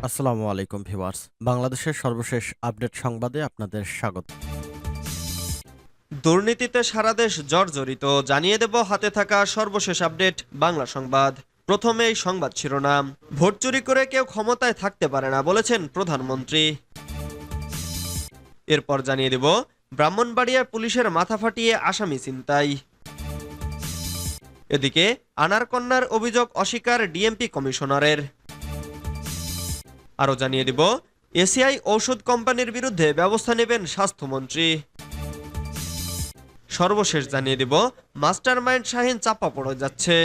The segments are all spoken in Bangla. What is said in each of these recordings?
আসসালামু আলাইকুম ভিউয়ার্স। বাংলাদেশের সর্বশেষ আপডেট সংবাদে আপনাদের স্বাগত। দুর্নীতিতে সারা দেশ জর্জরিত, জানিয়ে দেব হাতে থাকা সর্বশেষ আপডেট বাংলা সংবাদ। প্রথমেই সংবাদ শিরোনাম। ভোট চুরি করে কেউ ক্ষমতায় থাকতে পারে না বলেছেন প্রধানমন্ত্রী। এরপর জানিয়ে দেব ব্রাহ্মণবাড়িয়ায় পুলিশের মাথা ফাটিয়ে আসামি ছিনতাই। এদিকে আনারকন্যার অভিযোগ অস্বীকার ডিএমপি কমিশনারের। আরও জানিয়ে দিব এসিআই ঔষধ কোম্পানির বিরুদ্ধে ব্যবস্থা নেবেন স্বাস্থ্যমন্ত্রী। সর্বশেষ জানিয়ে দিব মাস্টারমাইন্ড শাহীন চাপা পড়ে যাচ্ছে।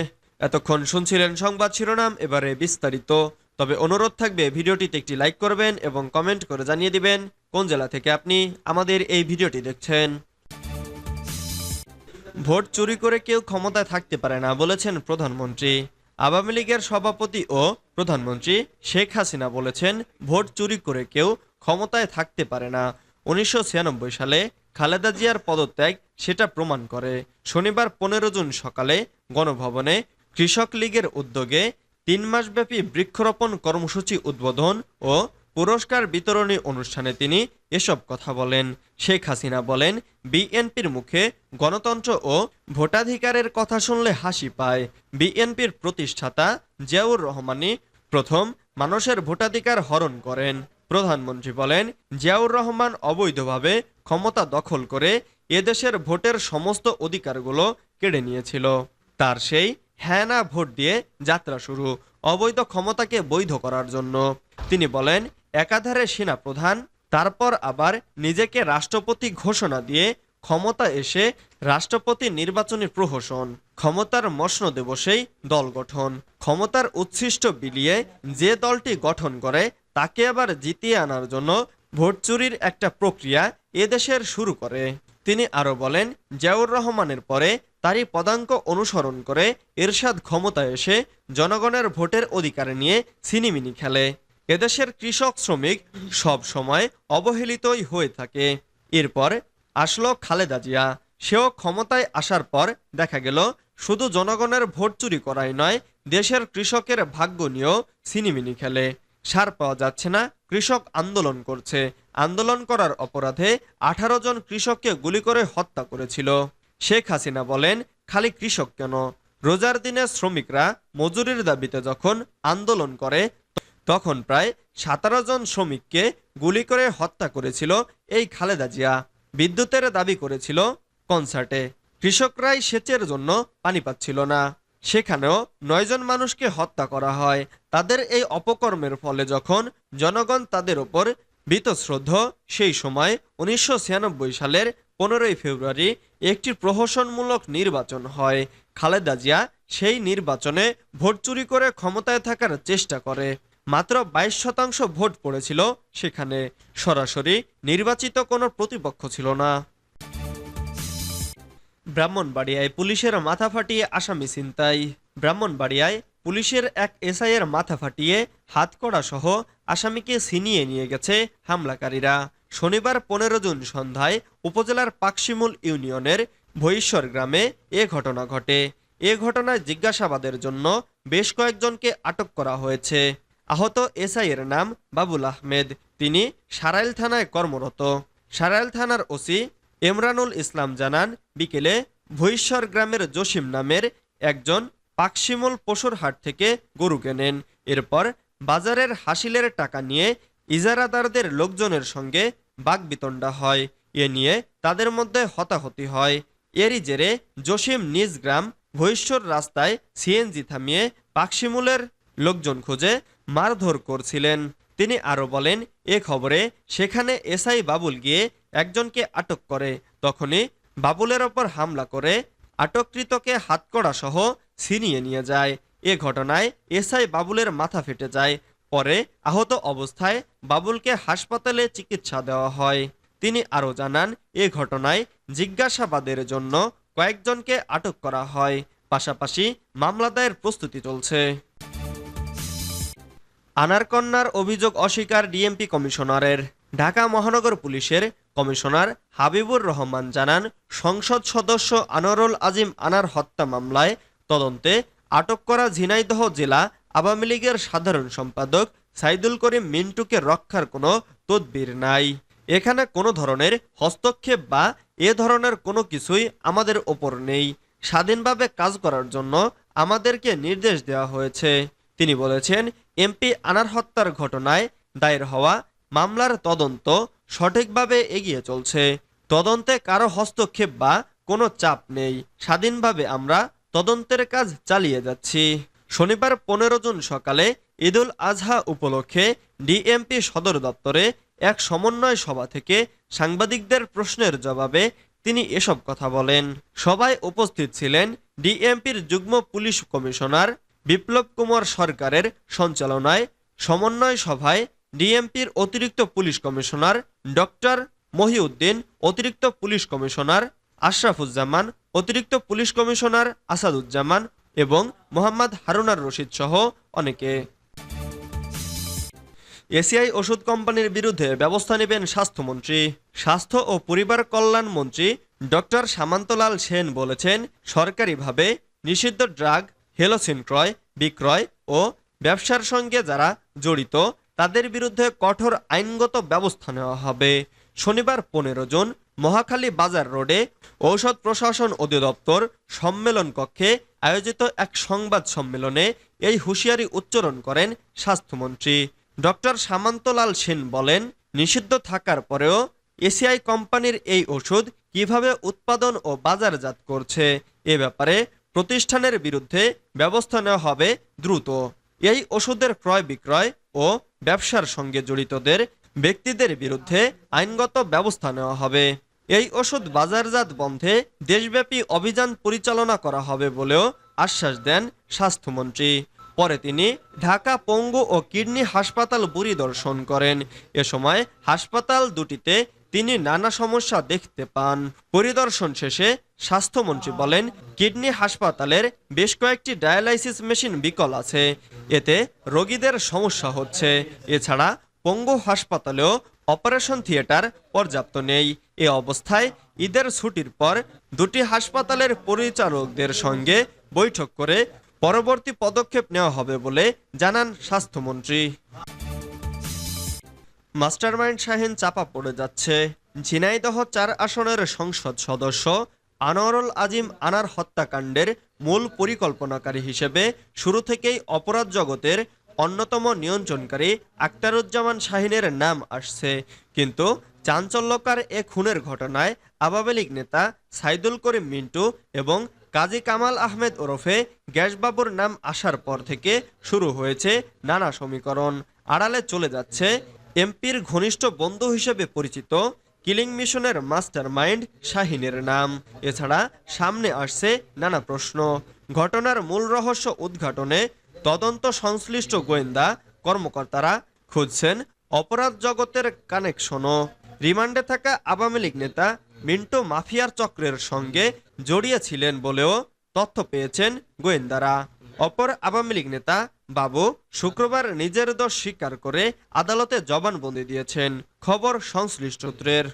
এতক্ষণ শুনছিলেন সংবাদ শিরোনাম, এবারে বিস্তারিত। তবে অনুরোধ থাকবে ভিডিওটিতে একটি লাইক করবেন এবং কমেন্ট করে জানিয়ে দিবেন কোন জেলা থেকে আপনি আমাদের এই ভিডিওটি দেখছেন। ভোট চুরি করে কেউ ক্ষমতায় থাকতে পারে না বলেছেন প্রধানমন্ত্রী। আওয়ামী লীগের সভাপতি ও প্রধানমন্ত্রী শেখ হাসিনা বলেছেন, ভোট চুরি করে কেউ ক্ষমতায় থাকতে পারে না। 1996 সালে খালেদা জিয়ার পদত্যাগ সেটা প্রমাণ করে। শনিবার 15 জুন সকালে গণভবনে কৃষক লীগের উদ্যোগে 3 মাসব্যাপী বৃক্ষরোপণ কর্মসূচি উদ্বোধন ও পুরস্কার বিতরণী অনুষ্ঠানে তিনি এসব কথা বলেন। শেখ হাসিনা বলেন, বিএনপির মুখে গণতন্ত্র ও ভোটাধিকারের কথা শুনলে হাসি পায়। বিএনপির প্রতিষ্ঠাতা জিয়াউর রহমানই প্রথম মানুষের ভোটাধিকার হরণ করেন। প্রধানমন্ত্রী বলেন, জিয়াউর রহমান অবৈধভাবে ক্ষমতা দখল করে এদেশের ভোটের সমস্ত অধিকারগুলো কেড়ে নিয়েছিল। তার সেই হ্যাঁ না ভোট দিয়ে যাত্রা শুরু অবৈধ ক্ষমতাকে বৈধ করার জন্য। তিনি বলেন, একাধারে সেনা প্রধান, তারপর আবার নিজেকে রাষ্ট্রপতি ঘোষণা দিয়ে ক্ষমতা এসে রাষ্ট্রপতি নির্বাচনী প্রহসন, ক্ষমতার মসনদে বসেই দল গঠন, ক্ষমতার উচ্ছিষ্ট বিলিয়ে যে দলটি গঠন করে তাকে আবার জিতিয়ে আনার জন্য ভোট চুরির একটা প্রক্রিয়া এদেশের শুরু করে। তিনি আরো বলেন, জিয়াউর রহমানের পরে তারই পদাঙ্ক অনুসরণ করে এরশাদ ক্ষমতায় এসে জনগণের ভোটের অধিকার নিয়ে ছিনিমিনি খেলে। এদেশের কৃষক শ্রমিক সব সময় অবহেলিতই হয়ে থাকে। এরপর আসলো খালেদা জিয়া। সেও ক্ষমতায় আসার পর দেখা গেল শুধু জনগণের ভোট চুরি করাই নয়, দেশের কৃষকের ভাগ্য নিয়েও ছিনিমিনি খেলে। সার পাওয়া যাচ্ছে না, কৃষক আন্দোলন করছে। আন্দোলন করার অপরাধে 18 জন কৃষককে গুলি করে হত্যা করেছিল। শেখ হাসিনা বলেন, খালি কৃষক কেন, রোজার দিনে শ্রমিকরা মজুরির দাবিতে যখন আন্দোলন করে তখন প্রায় 17 জন শ্রমিককে গুলি করে হত্যা করেছিল এই খালেদা জিয়া। বিদ্যুতের দাবি করেছিল কনসার্টে। কৃষকরাই সেচের জন্য পানি পাচ্ছিল না, সেখানেও 9 জন মানুষকে হত্যা করা হয়। তাদের এই অপকর্মের ফলে যখন জনগণ তাদের ওপর বীতশ্রদ্ধ, সেই সময় 1996 সালের 15ই ফেব্রুয়ারি একটি প্রহসনমূলক নির্বাচন হয়। খালেদা জিয়া সেই নির্বাচনে ভোট চুরি করে ক্ষমতায় থাকার চেষ্টা করে। মাত্র 22% ভোট পড়েছিল সেখানে। সরাসরি নির্বাচিত কোনো প্রতিপক্ষ ছিল না। ব্রাহ্মণবাড়িয়ায় পুলিশের মাথা ফাটিয়ে আসামি ছিনতাই। ব্রাহ্মণবাড়িয়ায় পুলিশের এক এসআইয়ের মাথা ফাটিয়ে হাতকড়া সহ আসামিকে ছিনিয়ে নিয়ে গেছে হামলাকারীরা। শনিবার 15 জুন সন্ধ্যায় উপজেলার পাকশিমুল ইউনিয়নের ভৈশ্বর গ্রামে এ ঘটনা ঘটে। এ ঘটনায় জিজ্ঞাসাবাদের জন্য বেশ কয়েকজনকে আটক করা হয়েছে। আহত এসআইয়ের নাম বাবুল আহমেদ। তিনি সারাইল থানায় কর্মরত। সারাইল থানার ওসি এমরানুল ইসলাম জানান, বিকেলে ভৈশ্বর গ্রামের জসিম নামের একজন পাকশিমুল পশুর হাট থেকে গরু কেনেন। এরপর বাজারের হাসিলের টাকা নিয়ে ইজারাদারদের লোকজনের সঙ্গে বাকবিতণ্ডা হয়। এ নিয়ে তাদের মধ্যে হতাহতি হয়। এরই জেরে জসিম নিজ গ্রাম ভৈশ্বর রাস্তায় সিএনজি থামিয়ে পাকশিমুলের লোকজন খুঁজে মারধর করছিলেন। তিনি আরো বলেন, এ খবরে সেখানে এসআই বাবুল গিয়ে একজনকে আটক করে। তখনই বাবুলের ওপর হামলা করে আটককৃতকে হাতকড়া সহ ছিনিয়ে নিয়ে যায়। এ ঘটনায় এসআই বাবুলের মাথা ফেটে যায়। পরে আহত অবস্থায় বাবুলকে হাসপাতালে চিকিৎসা দেওয়া হয়। তিনি আরো জানান, এ ঘটনায় জিজ্ঞাসাবাদের জন্য কয়েকজনকে আটক করা হয়। পাশাপাশি মামলা দায়ের প্রস্তুতি চলছে। আনারকন্যার অভিযোগ অস্বীকার ডিএমপি কমিশনারের। ঢাকা মহানগর পুলিশের কমিশনার হাবিবুর রহমান জানান, সংসদ সদস্য আনোয়ারুল আজিম আনার হত্যা মামলায় তদন্তে আটক করা ঝিনাইদহ জেলা আওয়ামী লীগের সাধারণ সম্পাদক সাইদুল করিম মিন্টুকে রক্ষার কোনো তদবির নাই। এখানে কোনো ধরনের হস্তক্ষেপ বা এ ধরনের কোনো কিছুই আমাদের ওপর নেই। স্বাধীনভাবে কাজ করার জন্য আমাদেরকে নির্দেশ দেওয়া হয়েছে। তিনি বলেছেন, এমপি আনার হত্যার ঘটনায় দায়ের হওয়া মামলার তদন্ত সঠিকভাবে এগিয়ে চলছে। তদন্তে কারো হস্তক্ষেপ বা কোনো চাপ নেই। স্বাধীনভাবে আমরা তদন্তের কাজ চালিয়ে যাচ্ছি। শনিবার 15 জুন সকালে ঈদুল আজহা উপলক্ষে ডিএমপি সদর দপ্তরে এক সমন্বয় সভা থেকে সাংবাদিকদের প্রশ্নের জবাবে তিনি এসব কথা বলেন। সভায় উপস্থিত ছিলেন ডিএমপির যুগ্ম পুলিশ কমিশনার বিপ্লব কুমার সরকারের সঞ্চালনায় সমন্বয় সভায় ডিএমপির অতিরিক্ত পুলিশ কমিশনার ডক্টর মহিউদ্দিন, অতিরিক্ত পুলিশ কমিশনার আশরাফুজ্জামান, অতিরিক্ত পুলিশ কমিশনার আসাদুজ্জামান এবং মোহাম্মদ হারুনার রশিদ সহ অনেকে। এসিআই ওষুধ কোম্পানির বিরুদ্ধে ব্যবস্থা নেবেন স্বাস্থ্যমন্ত্রী। স্বাস্থ্য ও পরিবার কল্যাণ মন্ত্রী ডক্টর সামন্তলাল সেন বলেছেন, সরকারিভাবে নিষিদ্ধ ড্রাগ হেলোসিন ক্রয়, বিক্রয় ও ব্যবসার সঙ্গে যারা জড়িত তাদের বিরুদ্ধে কঠোর আইনগত ব্যবস্থা নেওয়া হবে। শনিবার 15 জুন মহাখালী বাজার রোডে ঔষধ প্রশাসন অধিদপ্তর সম্মেলন কক্ষে আয়োজিত এক সংবাদ সম্মেলনে এই হুঁশিয়ারি উচ্চারণ করেন স্বাস্থ্যমন্ত্রী। ডক্টর সামন্তলাল সেন বলেন, নিষিদ্ধ থাকার পরেও এসিআই কোম্পানির এই ওষুধ কিভাবে উৎপাদন ও বাজারজাত করছে এ ব্যাপারে প্রতিষ্ঠানের বিরুদ্ধে ব্যবস্থা নেওয়া হবে দ্রুত। এই ওষুধের ক্রয় বিক্রয় ও ব্যবসার সঙ্গে জড়িতদের ব্যক্তিদের বিরুদ্ধে আইনগত ব্যবস্থা নেওয়া হবে। এই ওষুধ বাজারজাত বন্ধে দেশব্যাপী অভিযান পরিচালনা করা হবে বলেও আশ্বাস দেন স্বাস্থ্যমন্ত্রী। পরে তিনি ঢাকা পঙ্গু ও কিডনি হাসপাতাল পরিদর্শন করেন। এ সময় হাসপাতাল দুটিতে তিনি নানা সমস্যা দেখতে পান। পরিদর্শন শেষে স্বাস্থ্যমন্ত্রী বলেন, কিডনি হাসপাতালের বেশ কয়েকটি ডায়ালাইসিস মেশিন বিকল আছে, এতে রোগীদের সমস্যা হচ্ছে। এছাড়া পঙ্গু হাসপাতালেও অপারেশন থিয়েটার পর্যাপ্ত নেই। এ অবস্থায় ঈদের ছুটির পর দুটি হাসপাতালের পরিচালকদের সঙ্গে বৈঠক করে পরবর্তী পদক্ষেপ নেওয়া হবে বলে জানান স্বাস্থ্যমন্ত্রী। মাস্টারমাইন্ড শাহীন চাপা পড়ে যাচ্ছে। ঝিনাইদহ 4 আসনের সংসদ সদস্য আনোয়ারুল আজিম আনার হত্যাকাণ্ডের মূল পরিকল্পনাকারী হিসেবে শুরু থেকেই অপরাধ জগতের অন্যতম নিয়ন্ত্রণকারী আখতারুজ্জামান শাহীনের নাম আসছে। কিন্তু চাঞ্চল্যকর এ খুনের ঘটনায় আওয়ামী লীগ নেতা সাইদুল করিম মিন্টু এবং কাজী কামাল আহমেদ ওরফে গ্যাসবাবুর নাম আসার পর থেকে শুরু হয়েছে নানা সমীকরণ। আড়ালে চলে যাচ্ছে এমপির ঘনিষ্ঠ বন্ধু হিসেবে পরিচিত কিলিং মিশনের মাস্টারমাইন্ড শাহীনের নাম। এছাড়া সামনে আসছে নানা প্রশ্ন। ঘটনার মূল রহস্য উদ্ঘাটনে তদন্ত সংশ্লিষ্ট গোয়েন্দা কর্মকর্তারা খুঁজছেন অপরাধ জগতের কানেকশনও। রিমান্ডে থাকা আওয়ামী লীগ নেতা মিন্টু মাফিয়ার চক্রের সঙ্গে জড়িয়েছিলেন বলেও তথ্য পেয়েছেন গোয়েন্দারা। অপর আওয়ামী লীগ নেতা বাবু শুক্রবার নিজের দোষ স্বীকার করে আদালতে জবানবন্দি দিয়েছেন, খবর সংশ্লিষ্ট সূত্রের।